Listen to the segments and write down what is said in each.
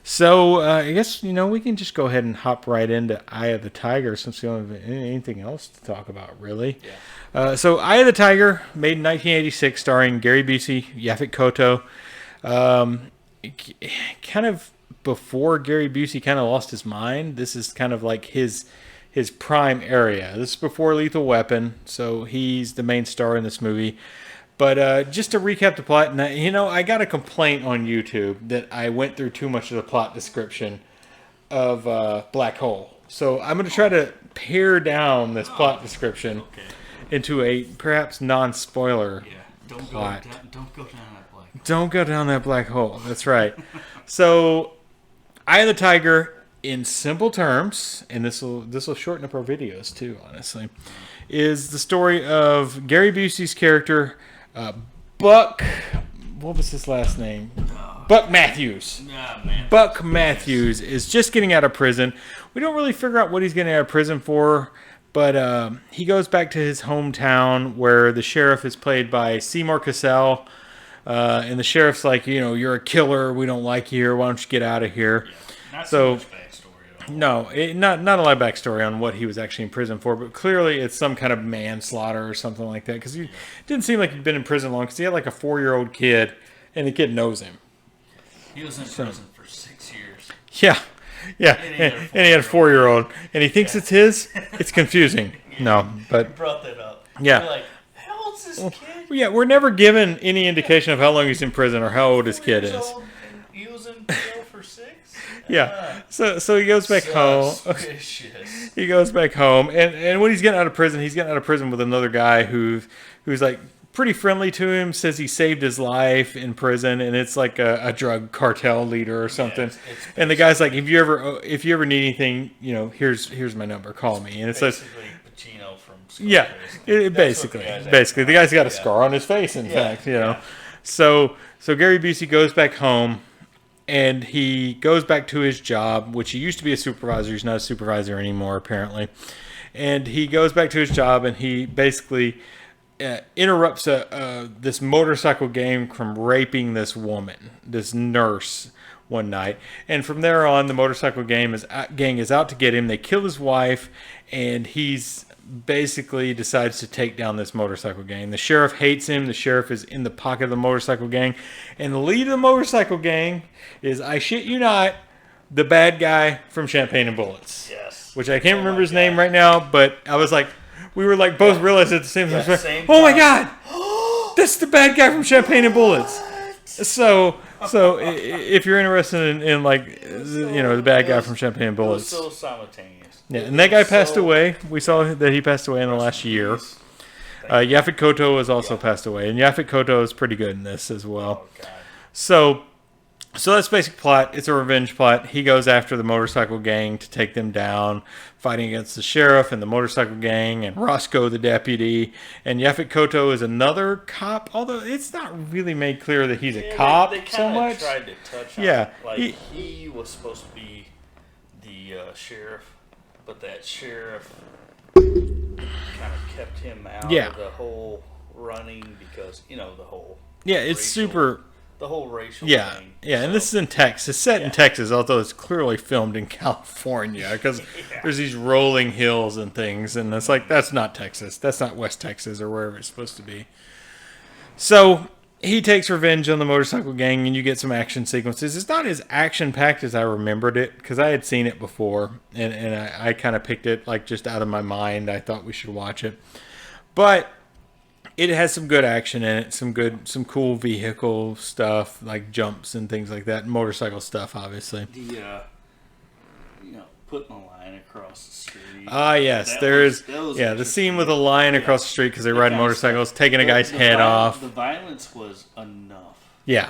So I guess we can just go ahead and hop right into Eye of the Tiger since we don't have anything else to talk about really. Yeah. So Eye of the Tiger, made in 1986, starring Gary Busey, Yaphet Kotto. Um, Kind of before Gary Busey kind of lost his mind. This is kind of like his prime area. This is before Lethal Weapon, so he's the main star in this movie. But just to recap the plot, and I got a complaint on YouTube that I went through too much of the plot description of Black Hole. So I'm going to try to pare down this plot description Okay. into a perhaps non-spoiler Yeah. Don't plot. go down. Don't go down that black. Don't go down that black hole. That's right. So, Eye of the Tiger, in simple terms, and this will shorten up our videos too, honestly, is the story of Gary Busey's character, Buck. What was his last name? Buck Matthews. Nah, man. Buck Matthews is just getting out of prison. We don't really figure out what he's getting out of prison for, but he goes back to his hometown where the sheriff is played by Seymour Cassell. And the sheriff's like, you're a killer. We don't like you here. Why don't you get out of here? Not So- so much backstory at all. No, not a lot of backstory on what he was actually in prison for, but clearly it's some kind of manslaughter or something like that. Because he didn't seem like he'd been in prison long. Because he had like a 4-year-old kid, and the kid knows him. He was in prison for 6 years. Yeah, yeah, and he had a 4-year-old, and he thinks it's his. It's confusing. No, You but brought that up. Yeah. You're like, how old's this kid? yeah, we're never given any indication of how long he's in prison or how old his 4 kid years is. old and he was in jail for 6? Yeah, so he goes back home. Suspicious. He goes back home, and when he's getting out of prison, he's getting out of prison with another guy who's like pretty friendly to him. Says he saved his life in prison, and it's like a drug cartel leader or something. it's and the guy's like, if you ever need anything, here's my number, call me. And it says, Basically, Pacino from Scarface. yeah, basically the guy's got a Yeah. scar on his face. In fact, yeah. So Gary Busey goes back home. And he goes back to his job, which he used to be a supervisor. He's not a supervisor anymore, apparently. And he goes back to his job, and he basically interrupts this motorcycle gang from raping this woman, this nurse, one night. And from there on, the motorcycle gang is out to get him. They kill his wife, and he's basically decides to take down this motorcycle gang. The sheriff hates him. The sheriff is in the pocket of the motorcycle gang. And the lead of the motorcycle gang is, I shit you not, the bad guy from Champagne and Bullets. Yes. Which I can't remember my his name God. right now, but I was like, we were like both realized at the same time. Yeah, same Oh my time. God! That's the bad guy from Champagne and Bullets. So if you're interested in like, the bad guy from Champagne and It was Bullets. so simultaneous. Yeah, and that guy passed away. We saw that he passed away in the last year. Yaphet Kotto has also passed away, and Yaphet Kotto is pretty good in this as well. Oh, God. So that's basic plot. It's a revenge plot. He goes after the motorcycle gang to take them down, fighting against the sheriff and the motorcycle gang and Roscoe the deputy. And Yaphet Kotto is another cop, although it's not really made clear that he's a cop They so kinda much. tried to touch on Yeah, it. Like, he- he was supposed to be the sheriff, but that sheriff kind of kept him out Yeah. of the whole running because, the whole Yeah, it's racial- super. the whole racial Yeah, thing. yeah, and So, this is in Texas. It's set in Yeah. Texas, although it's clearly filmed in California because Yeah. there's these rolling hills and things, and it's like that's not Texas. That's not West Texas or wherever it's supposed to be. So he takes revenge on the motorcycle gang, and you get some action sequences. It's not as action packed as I remembered it because I had seen it before, and I kind of picked it like just out of my mind. I thought we should watch it, but it has some good action in it, some cool vehicle stuff like jumps and things like that, and motorcycle stuff, obviously. the putting a line across the street. Ah, yes, That there's was the scene with a interesting. lion Yeah. across the street because they That ride kind of motorcycles, stuff. taking a guy's The head off. The violence was enough Yeah,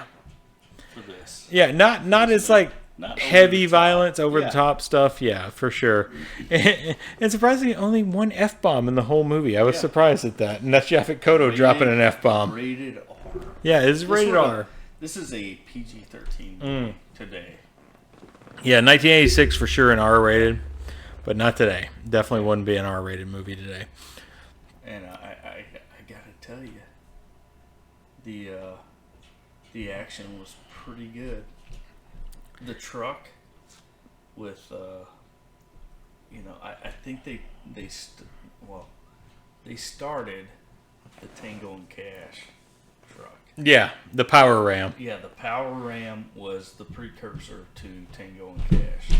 for this. yeah, not as like Not over heavy the top. violence, over the Yeah. top stuff. Yeah, for sure. And surprisingly, only one F-bomb in the whole movie. I was Yeah. surprised at that, and that's Yaphet Kotto dropping an F-bomb. Rated R. Yeah, it's This rated would've- R. This is a PG-13 movie today. Yeah, 1986 for sure an R-rated, but not today. Definitely wouldn't be an R-rated movie today. And I gotta tell you, the action was pretty good. the truck with, I think they started the Tango and Cash truck. Yeah, the Power Ram. Yeah, the Power Ram was the precursor to Tango and Cash.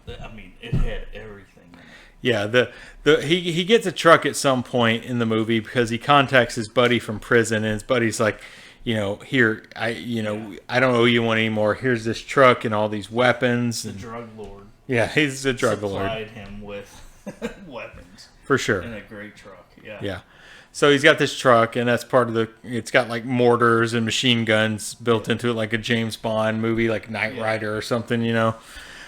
It had everything in it. Yeah, he gets a truck at some point in the movie because he contacts his buddy from prison, and his buddy's like, here, I don't owe you one anymore. Here's this truck and all these weapons. The And, drug lord. yeah, he's a drug lord. Supplied him with weapons. For sure. In a great truck, yeah. Yeah. So he's got this truck, and that's part of it's got like mortars and machine guns built into it, like a James Bond movie, like Knight Rider or something,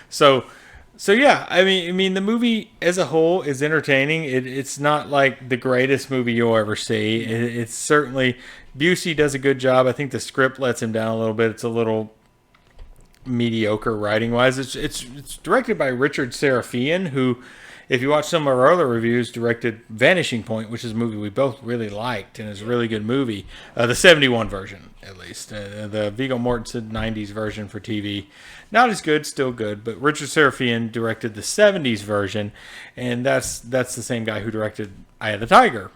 So yeah, I mean, the movie as a whole is entertaining. It's not like the greatest movie you'll ever see. It's certainly, Busey does a good job. I think the script lets him down a little bit. It's a little mediocre writing wise. It's directed by Richard Serafian, who, if you watch some of our other reviews, directed Vanishing Point, which is a movie we both really liked and is a really good movie. The 71 version, at least. The Viggo Mortensen 90s version for TV. Not as good, still good, but Richard Serafian directed the 70s version, and that's the same guy who directed Eye of the Tiger,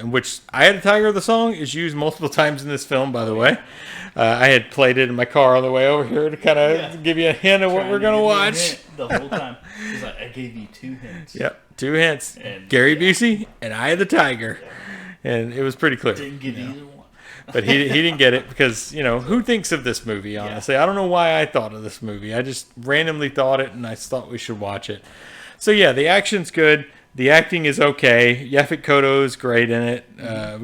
which Eye of the Tiger, the song, is used multiple times in this film, by the way. I had played it in my car on the way over here to kind of give you a hint of what we're going to watch. The whole time. He's like, I gave you 2 hints. Yep, 2 hints. And, Gary Busey and Eye of the Tiger. Yeah. And it was pretty clear. Didn't get either one. But he didn't get it because, who thinks of this movie, honestly? I don't know why I thought of this movie. I just randomly thought it, and I thought we should watch it. So, yeah, the action's good. The acting is okay. Yaphet Kotto is great in it.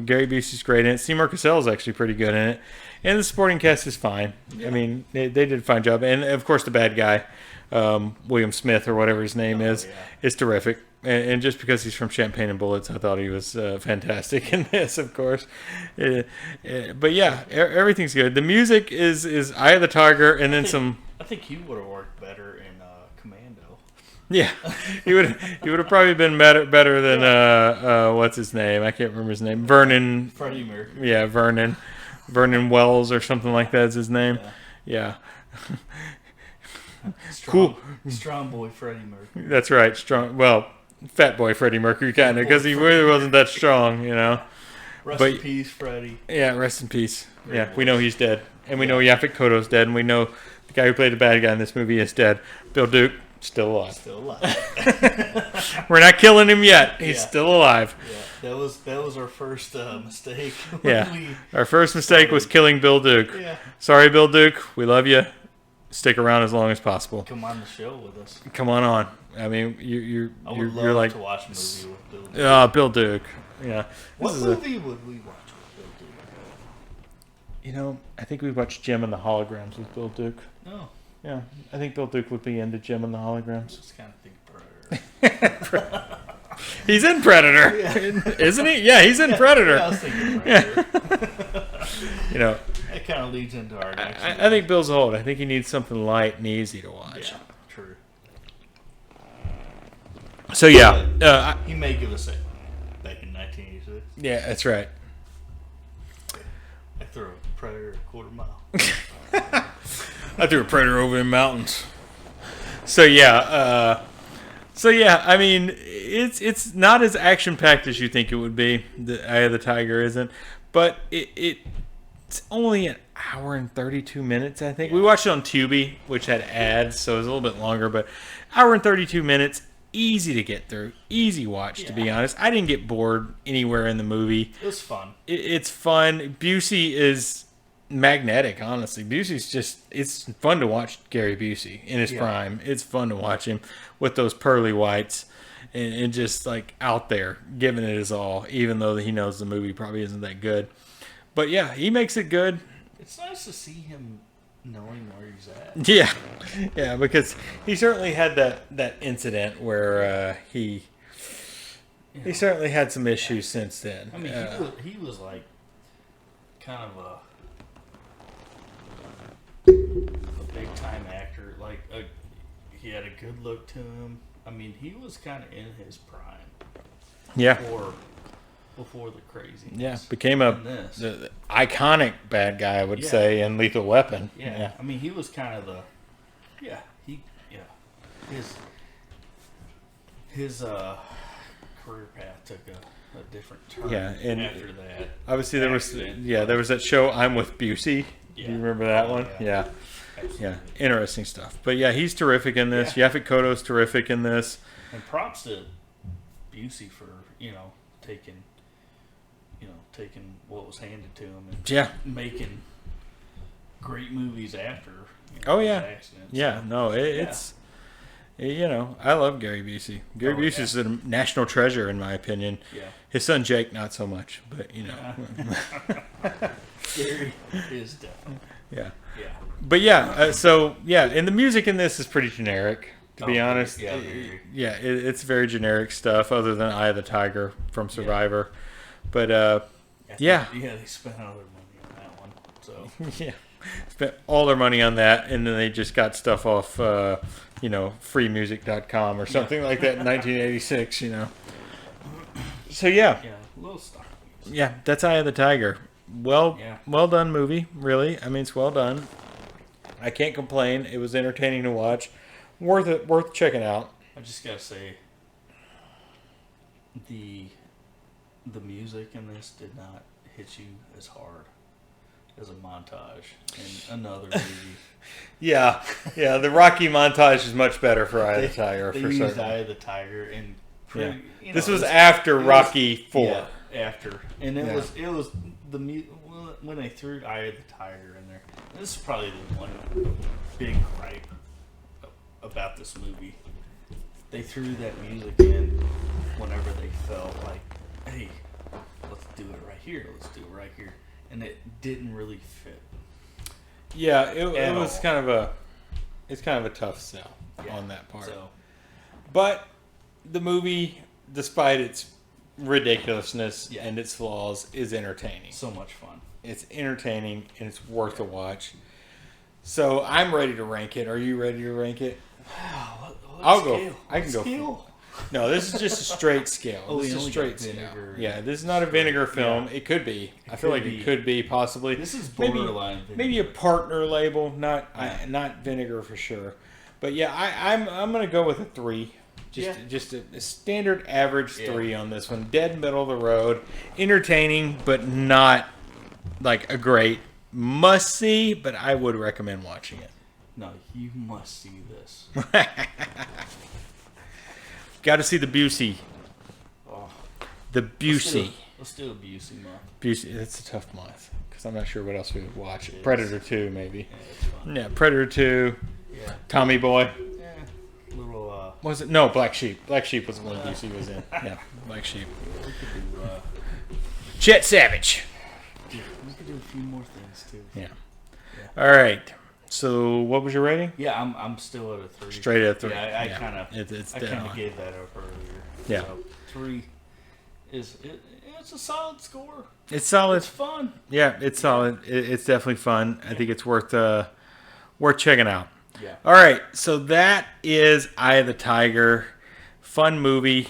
Gary Busey's great in it. Seymour Cassell is actually pretty good in it. And the supporting cast is fine. Yeah. I mean, they did a fine job. And, of course, the bad guy, William Smith or whatever his name is terrific. And just because he's from Champagne and Bullets, I thought he was fantastic in this, of course. But yeah, everything's good. The music is Eye of the Tiger, and then some. I think he would have worked better in Commando. Yeah, he would have probably been better than what's his name? I can't remember his name. Vernon. Freddie Mercury. Yeah, Vernon Wells or something like that is his name. Yeah. Strong boy Freddie Mercury. That's right. Strong. Well. Fat boy Freddie Mercury, kind of, because he really wasn't that strong, Rest in peace, Freddie. Yeah, rest in peace. Yeah, we know he's dead. And we know Yaphet Kotto's dead, and we know the guy who played the bad guy in this movie is dead. Bill Duke, still alive. Still alive. We're not killing him yet. He's still alive. Yeah, that was our first mistake. Our first mistake was killing Bill Duke. Yeah. Sorry, Bill Duke. We love you. Stick around as long as possible. Come on the show with us. Come on. I mean, you're like to watch a movie with Bill Duke. Bill Duke. Yeah. What movie would we watch with Bill Duke? I think we watched Jim and the Holograms with Bill Duke. Oh. Yeah, I think Bill Duke would be into Jim and the Holograms. Just kind of think Predator. He's in Predator, isn't he? Yeah, he's in Predator. I was thinking Predator. That kind of leads into our next. I think Bill's old. I think he needs something light and easy to watch. Yeah, true. So yeah, he may give us a back in 1986. Yeah, that's right. I threw a Predator a quarter mile. I threw a Predator over the mountains. So yeah, I mean, it's not as action packed as you think it would be. The Eye of the Tiger isn't, but it's only an hour and 32 minutes. I think we watched it on Tubi, which had ads, so it was a little bit longer. But hour and 32 minutes, easy to get through, easy watch. To be honest, I didn't get bored anywhere in the movie. It was fun. It's fun. Busey is magnetic, honestly. It's fun to watch Gary Busey in his prime. It's fun to watch him with those pearly whites and just like out there giving it his all, even though he knows the movie probably isn't that good. But yeah, he makes it good. It's nice to see him knowing where he's at. Yeah, because he certainly had that incident where he certainly had some issues since then. I mean, he was like kind of a big time actor. Like he had a good look to him. I mean, he was kind of in his prime. Yeah. Before the craziness. Yeah, became iconic bad guy, I would Yeah. say, in Lethal Weapon. Yeah. I mean, he was kind of the. Yeah. His career path took a different turn. Yeah, and after that. Obviously, there was accident. there was that show I'm with Busey. Yeah. Do you remember that one? Yeah. Yeah, Absolutely. interesting stuff. But yeah, he's terrific in this. Yeah. Yaphet Kotto's terrific in this. And props to Busey for taking what was handed to him and Yeah. making great movies after. Oh, his yeah. accident. Yeah, So, no, it's I love Gary Busey. Gary Busey is a national treasure in my opinion. yeah. His son Jake, not so much, but Gary is definitely. yeah. Yeah. But yeah, and the music in this is pretty generic, to be honest. Yeah, very. Yeah, it's very generic stuff, other than "Eye of the Tiger" from Survivor. But yeah. Yeah, they spent all their money on that one. So yeah, spent all their money on that, and then they just got stuff off, freemusic.com or something like that in 1986. So yeah, a little Star Wars. yeah, that's Eye of the Tiger. Well done movie, really. I mean, it's well done. I can't complain. It was entertaining to watch. Worth checking out. I just gotta say, the music in this did not hit you as hard as a montage in another movie. Yeah, the Rocky montage is much better for Eye of the Tiger. They for used certain. Eye of the Tiger and This was after Rocky 4. Yeah, after, and it was the when they threw Eye of the Tiger in there. This is probably the one big gripe about this movie. They threw that music in whenever they felt like, hey, let's do it right here. Let's do it right here, and it didn't really fit. Yeah, it was all. kind of a tough sell on that part. So, But the movie, despite its ridiculousness Yeah. and its flaws, is entertaining. so much fun. It's entertaining and it's worth a watch. So I'm ready to rank it. Are you ready to rank it? I'll go. I can go. No, this is just a straight scale. Oh, This we is a only straight got scale. vinegar. Yeah, this is not a vinegar film. It could be. I feel could like be. it could be possibly. This is Maybe- borderline. Maybe a partner label, not vinegar for sure. But yeah, I'm gonna go with a 3. Just a standard average 3 on this one. Dead middle of the road, entertaining, but not like a great must see. But I would recommend watching it. No, you must see this. Got to see the Busey. Oh, The Busey. let's do a Busey month. Busey. It's a tough month because I'm not sure what else we would watch. It is. Predator 2 maybe. Yeah, it's fun. Yeah, Predator 2. Yeah. Tommy Boy. Yeah. Little. Was it? No, Black Sheep. Black Sheep was the one Busey was in. Yeah, Black Sheep. We could do. Chet Savage. We could do a few more things too. Yeah. All right. So what was your rating? Yeah, I'm still at a 3. Straight at 3. Yeah, I kind of It's I dead kind of on. gave that up earlier. Yeah. So 3 it's a solid score. It's solid. It's fun. Yeah, it's solid. It's definitely fun. I think it's worth checking out. Yeah. All right, so that is Eye of the Tiger. Fun movie.